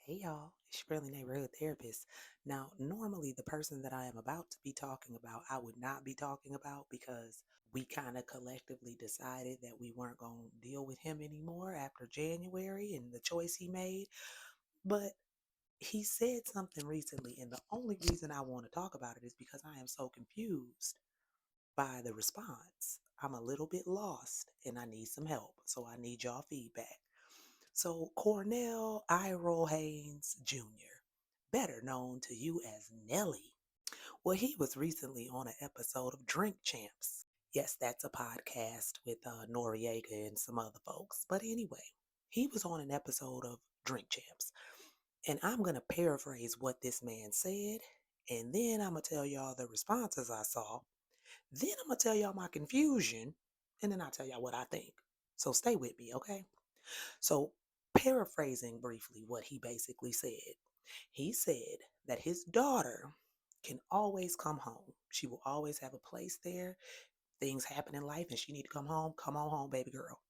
Hey y'all, it's your friendly neighborhood therapist. Now, normally the person that I am about to be talking about, I would not be talking about because we kind of collectively decided that we weren't going to deal with him anymore after January and the choice he made. But he said something recently, and the only reason I want to talk about it is because I am so confused by the response. I'm a little bit lost and I need some help. So I need y'all feedback. So, Cornell Iroh Haynes Jr., better known to you as Nelly, well, he was recently on an episode of Drink Champs. Yes, that's a podcast with Noriega and some other folks. But anyway, he was on an episode of Drink Champs. And I'm going to paraphrase what this man said. And then I'm going to tell y'all the responses I saw. Then I'm going to tell y'all my confusion. And then I'll tell y'all what I think. So stay with me, okay? So, paraphrasing briefly what he basically said, he said that his daughter can always come home. She will always have a place there. Things happen in life and she need to come home. Come on home, baby girl.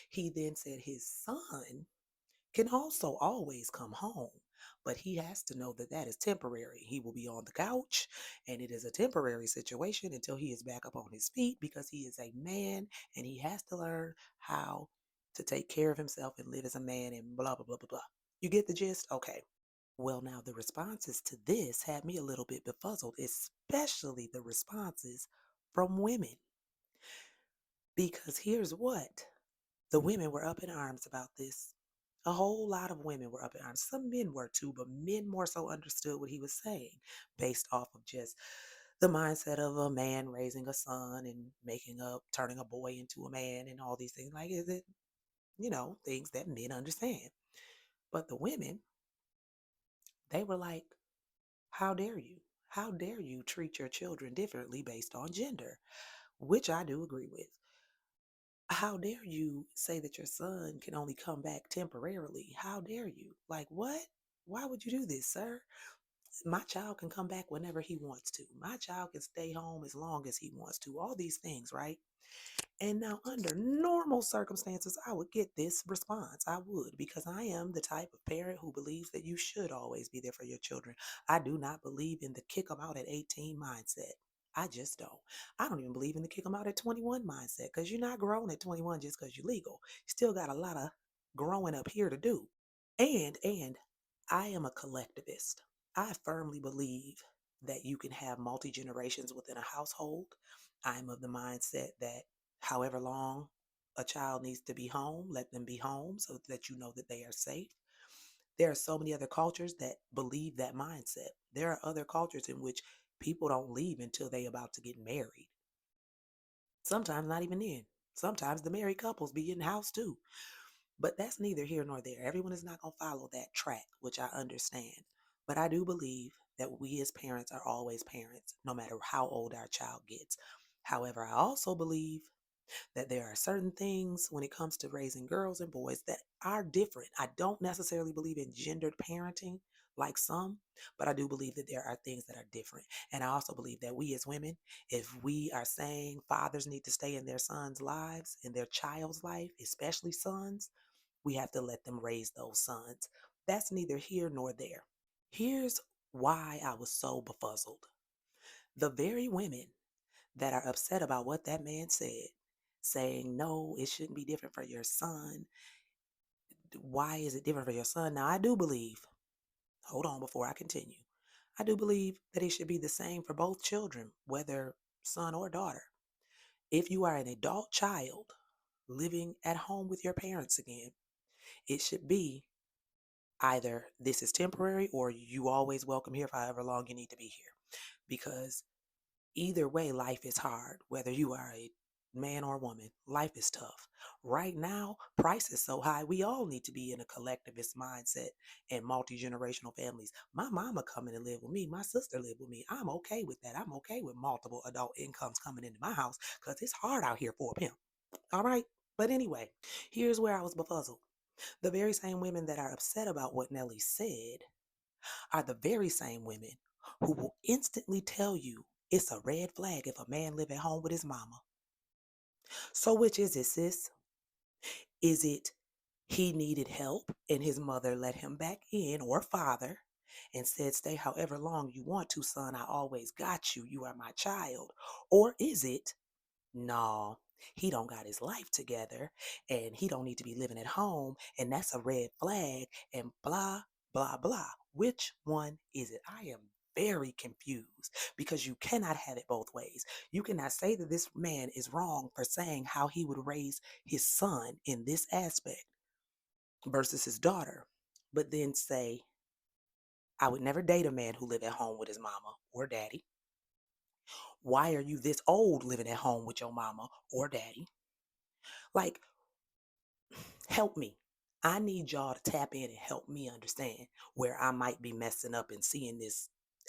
He then said his son can also always come home, but he has to know that that is temporary. He will be on the couch, and it is a temporary situation until he is back up on his feet because he is a man and he has to learn how to take care of himself and live as a man and blah, blah, blah, blah, blah. You get the gist? Okay. Well, now the responses to this had me a little bit befuddled, especially the responses from women. Because here's what the women were up in arms about this. A whole lot of women were up in arms. Some men were too, but men more so understood what he was saying based off of just the mindset of a man raising a son and turning a boy into a man and all these things. Like, is it, things that men understand. But the women, they were like, how dare you? How dare you treat your children differently based on gender? Which I do agree with. How dare you say that your son can only come back temporarily? How dare you? Like, what? Why would you do this, sir? My child can come back whenever he wants to. My child can stay home as long as he wants to. All these things, right? And now, under normal circumstances, I would get this response. I would, because I am the type of parent who believes that you should always be there for your children. I do not believe in the kick them out at 18 mindset. I just don't. I don't even believe in the kick them out at 21 mindset because you're not grown at 21 just because you're legal. You still got a lot of growing up here to do. And I am a collectivist. I firmly believe that you can have multi generations within a household. I'm of the mindset that however long a child needs to be home, let them be home so that you know that they are safe. There are so many other cultures that believe that mindset. There are other cultures in which people don't leave until they about to get married. Sometimes not even then. Sometimes the married couples be in the house too. But that's neither here nor there. Everyone is not going to follow that track, which I understand. But I do believe that we as parents are always parents, no matter how old our child gets. However, I also believe that there are certain things when it comes to raising girls and boys that are different. I don't necessarily believe in gendered parenting like some, but I do believe that there are things that are different. And I also believe that we as women, if we are saying fathers need to stay in their sons' lives, in their child's life, especially sons, we have to let them raise those sons. That's neither here nor there. Here's why I was so befuddled. The very women that are upset about what that man said, saying, no, it shouldn't be different for your son. Why is it different for your son? Now, I do believe, hold on before I continue, I do believe that it should be the same for both children, whether son or daughter. If you are an adult child living at home with your parents again, it should be either this is temporary or you always welcome here for however long you need to be here. Because either way, life is hard. Whether you are a man or woman, life is tough. Right now, price is so high, we all need to be in a collectivist mindset and multi-generational families. My mama coming to live with me. My sister live with me. I'm okay with that. I'm okay with multiple adult incomes coming into my house because it's hard out here for a pimp. All right? But anyway, here's where I was befuddled. The very same women that are upset about what Nelly said are the very same women who will instantly tell you it's a red flag if a man live at home with his mama. So which is it, sis? Is it He needed help, and his mother let him back in, or father, and said, "Stay however long you want to, son. I always got you. You are my child." Or is it, "No, he don't got his life together, and he don't need to be living at home, and that's a red flag," and blah, blah, blah. Which one is it? I am very confused because you cannot have it both ways. You cannot say that this man is wrong for saying how he would raise his son in this aspect versus his daughter, but then say, "I would never date a man who live at home with his mama or daddy. Why are you this old living at home with your mama or daddy?" Like, help me. I need y'all to tap in and help me understand where I might be messing up and seeing this.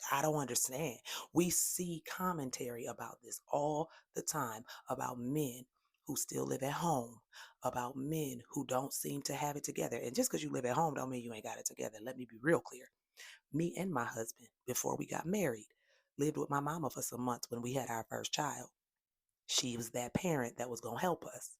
I don't understand. We see commentary about this all the time about men who still live at home, about men who don't seem to have it together. And just because you live at home don't mean you ain't got it together. Let me be real clear. Me and my husband, before we got married, lived with my mama for some months when we had our first child. She was that parent that was going to help us.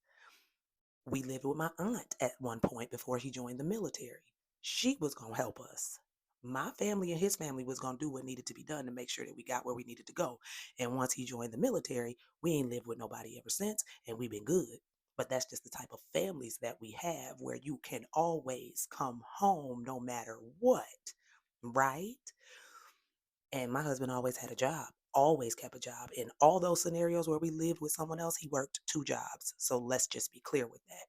We lived with my aunt at one point before he joined the military. She was going to help us. My family and his family was going to do what needed to be done to make sure that we got where we needed to go. And once he joined the military, we ain't lived with nobody ever since, and we've been good. But that's just the type of families that we have where you can always come home no matter what, right? And my husband always had a job, always kept a job. In all those scenarios where we lived with someone else, he worked two jobs. So let's just be clear with that.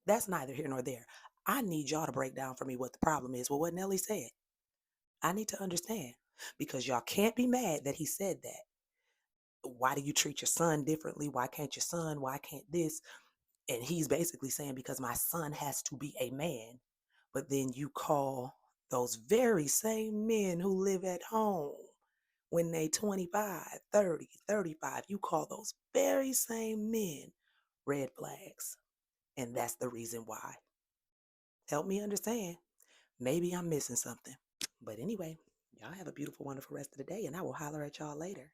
That's neither here nor there. I need y'all to break down for me what the problem is with what Nelly said. I need to understand because y'all can't be mad that he said that. Why do you treat your son differently? Why can't your son? Why can't this? And he's basically saying because my son has to be a man. But then you call those very same men who live at home when they 25, 30, 35, you call those very same men red flags. And that's the reason why. Help me understand. Maybe I'm missing something. But anyway, y'all have a beautiful, wonderful rest of the day, and I will holler at y'all later.